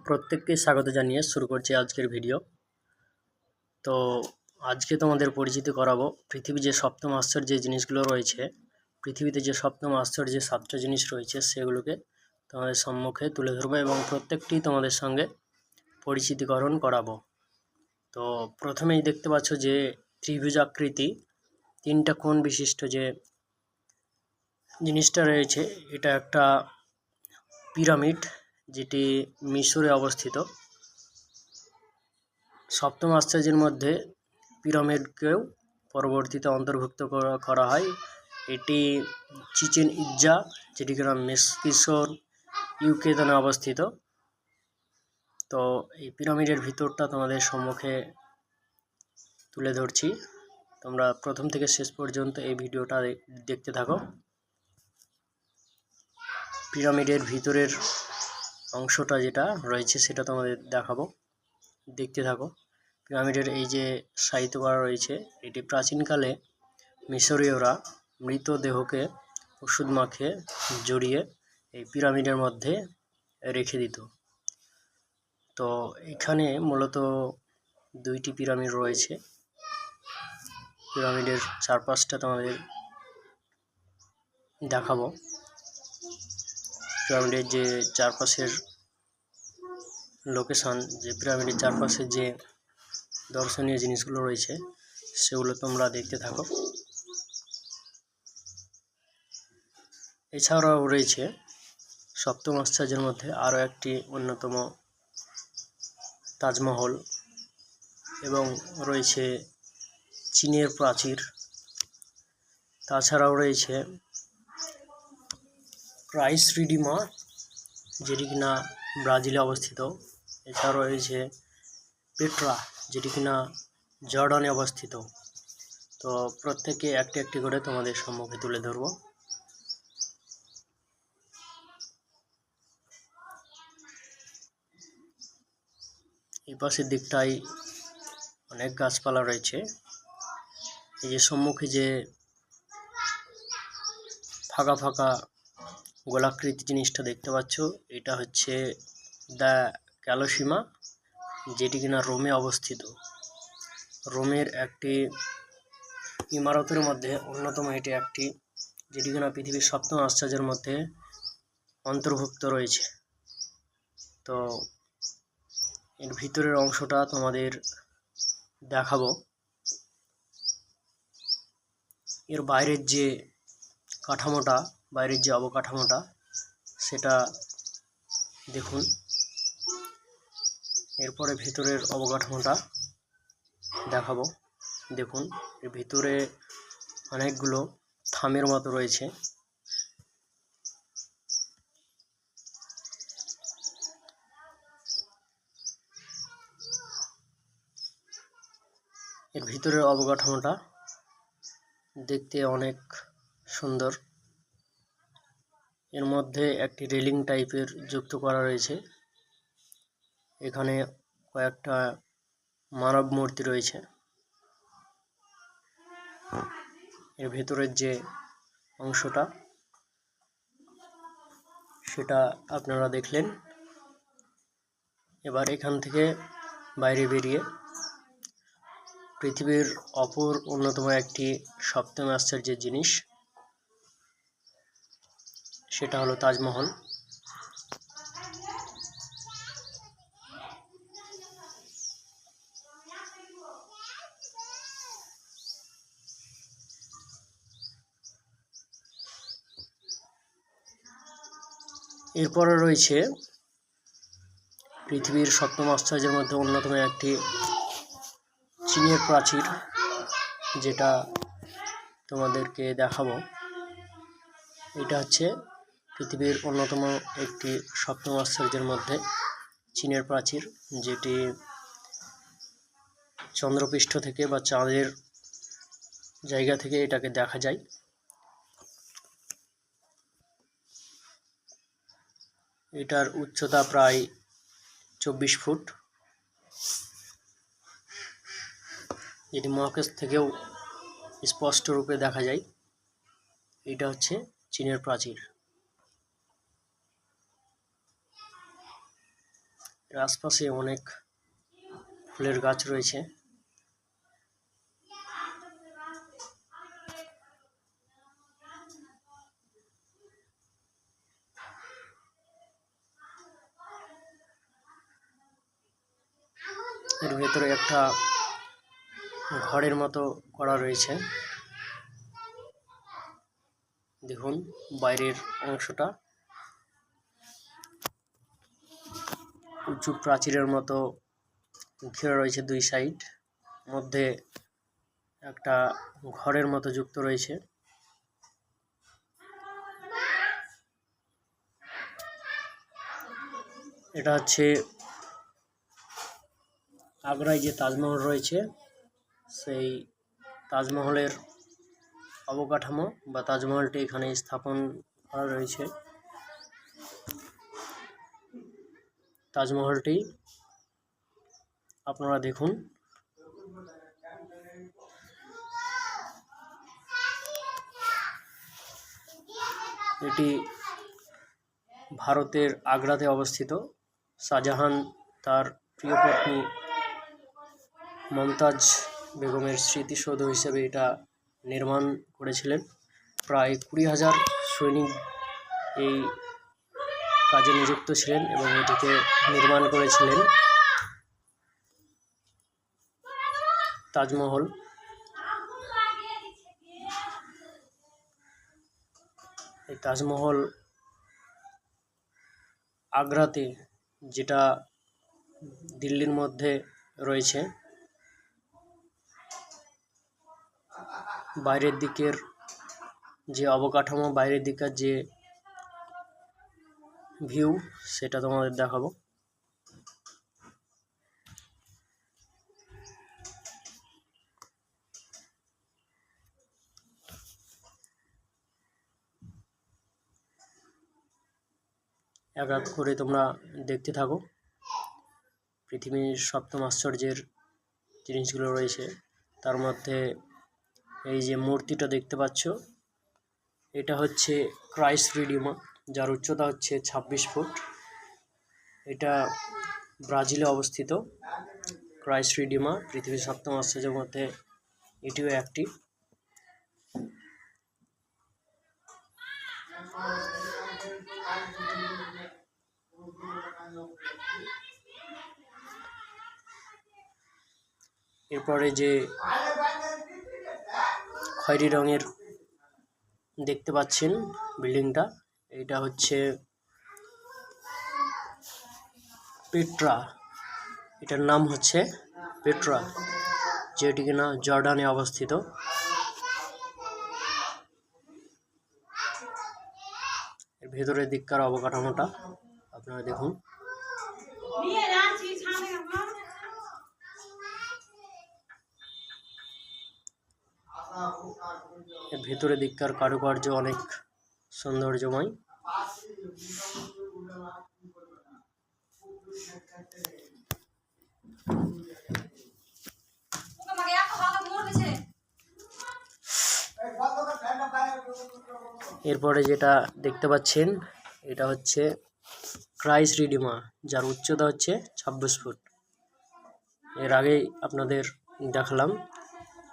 প্রত্যেককে স্বাগত জানিয়ে শুরু করছি আজকের ভিডিও। তো আজকে তোমাদের পরিচিতি করাবো পৃথিবী যে সপ্তম আশ্চর্য যে জিনিসগুলো রয়েছে, পৃথিবীতে যে সপ্তম আশ্চর্য যে 7টা জিনিস রয়েছে সেগুলোকে তোমাদের সম্মুখে তুলে ধরবো এবং প্রত্যেকটি তোমাদের সঙ্গে পরিচিতিকরণ করাবো। তো প্রথমেই দেখতে পাচ্ছ যে ত্রিভুজাকৃতি 3টা কোণ বিশিষ্ট যে জিনিসটা রয়েছে, এটা একটা পিরামিড যেটি মিশরে অবস্থিত। সপ্তম আশ্চর্যের মধ্যে পিরামিডকেও পরবর্তীতে অন্তর্ভুক্ত করা হয়। এটি চিচেন ইৎজা, যেটি কিনা মিশর ইউকেতে অবস্থিত। তো এই পিরামিডের ভিতরটা তোমাদের সম্মুখে তুলে ধরছি, তোমরা প্রথম থেকে শেষ পর্যন্ত এই ভিডিওটা দেখতে থাকো। পিরামিডের ভিতরের অংশটা যেটা রয়েছে সেটা তোমাদের দেখাবো, দেখতে থাকো। পিরামিডের এই যে সাহিত্য করা রয়েছে, এটি প্রাচীনকালে মিশরীয়রা মৃতদেহকে ওষুধ মাখে জড়িয়ে এই পিরামিডের মধ্যে রেখে দিত। তো এখানে মূলত 2টি পিরামিড রয়েছে। পিরামিডের চারপাশটা তোমাদের দেখাবো। পিরামিডের যে চারপাশের লোকেশন, যে পিরামিডের চারপাশে যে দর্শনীয় জিনিসগুলো রয়েছে সেগুলো তোমরা দেখতে থাকো। এছাড়াও রয়েছে সপ্তম আশ্চর্যের মধ্যে আরও একটি অন্যতম তাজমহল, এবং রয়েছে চীনের প্রাচীর। তাছাড়াও রয়েছে ক্রাইস রিডিমা, যেটি কিনা ব্রাজিলে অবস্থিত। এছাড়াও রয়েছে পেট্রা, যেটি কিনা জর্ডানে অবস্থিত। তো প্রত্যেকে একটি একটি করে তোমাদের সম্মুখে তুলে ধরব। এই পাশের দিকটায় অনেক গাছপালা রয়েছে। এই যে সম্মুখে যে ফাঁকা ফাঁকা গোলাকৃতি জিনিসটা দেখতে পাচ্ছ, এটা হচ্ছে দ্য ক্যালোসিমা, যেটি কিনা রোমে অবস্থিত। রোমের একটি ইমারতের মধ্যে অন্যতম এটি একটি, যেটি কিনা পৃথিবীর সপ্তম আশ্চর্যের মধ্যে অন্তর্ভুক্ত রয়েছে। তো এর ভিতরের অংশটা তোমাদের দেখাবো। এর বাইরের যে কাঠামোটা, বাইরের যে অবকাঠামোটা সেটা দেখুন। এরপরে ভিতরের অবকাঠামোটা দেখাবো। দেখুন, এর ভিতরে অনেকগুলো থামের মতো রয়েছে। এর ভিতরের অবকাঠামোটা দেখতে অনেক সুন্দর। এর মধ্যে একটি রেলিং টাইপের যুক্ত করা রয়েছে। এখানে কয়েকটা মানব মূর্তি রয়েছে। এর ভেতরের যে অংশটা সেটা আপনারা দেখলেন। এবার এখান থেকে বাইরে বেরিয়ে পৃথিবীর অপর অন্যতম একটি সপ্তম আশ্চর্যের জিনিস, সেটা হলো তাজমহল। এরপরে রয়েছে পৃথিবীর সপ্তম আশ্চর্যের মধ্যে অন্যতম একটি চীনের প্রাচীর, যেটা তোমাদেরকে দেখাবো। এটা হচ্ছে পৃথিবীর অন্যতম একটি সপ্তম আশ্চর্যের মধ্যে চীনের প্রাচীর, যেটি চন্দ্রপৃষ্ঠ থেকে বা চাঁদের জায়গা থেকে এটাকে দেখা যায়। এটার উচ্চতা প্রায় 24 ফুট। এটি মহাকাশ থেকেও স্পষ্ট রূপে দেখা যায়। এটা হচ্ছে চীনের প্রাচীর। এর আশপাশে অনেক ফুলের গাছ রয়েছে। এর ভেতরে একটা ঘরের মতো করা রয়েছে। দেখুন বাইরের অংশটা উঁচু প্রাচীরের মতো ঘেরা রয়েছে দুই সাইড, মধ্যে একটা ঘরের মতো যুক্ত রয়েছে। এটা হচ্ছে আগ্রায় যে তাজমহল রয়েছে সেই তাজমহলের অবকাঠামো বা তাজমহলটি এখানে স্থাপন করা রয়েছে। তাজমহলটি আপনারা দেখুন। এটি ভারতের আগ্রাতে অবস্থিত। শাহজাহান তার প্রিয় পত্নী মমতাজ বেগমের স্মৃতিসৌধ হিসেবে এটা নির্মাণ করেছিলেন। প্রায় 20,000 সৈনিক এই কাজে নিযুক্ত ছিলেন এবং এটিকে নির্মাণ করেছিলেন। তাজমহল এই তাজমহল আগ্রাতে, যেটা দিল্লির মধ্যে রয়েছে। বাইরের দিকের যে অবকাঠামো, বাইরের দিকের যে ভিউ, সেটা তোমাদের দেখাবো। এক এক করে তোমরা দেখতে থাকো। পৃথিবীর সপ্তম আশ্চর্যের জিনিসগুলো রয়েছে, তার মধ্যে এই যে মূর্তিটা দেখতে পাচ্ছ, এটা হচ্ছে ক্রাইস্ট রিডিমার, যার উচ্চতা হচ্ছে 26 ফুট। এটা ব্রাজিলে অবস্থিত। ক্রাইস্ট রিডিমার পৃথিবীর সপ্তম আশ্চর্যের মধ্যে এটিও একটি। এরপরে যে খয়েরি রঙের দেখতে পাচ্ছেন বিল্ডিংটা, এটা হচ্ছে পেট্রা। এটার নাম হচ্ছে পেট্রা, যেটি কিনা জর্ডানে অবস্থিত। এর ভেতরের দিককার অবকাঠামোটা আপনারা দেখুন। এর ভেতরের দিককার কারুকার্য অনেক সৌন্দর্যময়। এরপরে যেটা দেখতে পাচ্ছেন, এটা হচ্ছে ক্রাইস্ট রিডিমার, যার উচ্চতা হচ্ছে 26 ফুট। এর আগেই আপনাদের দেখালাম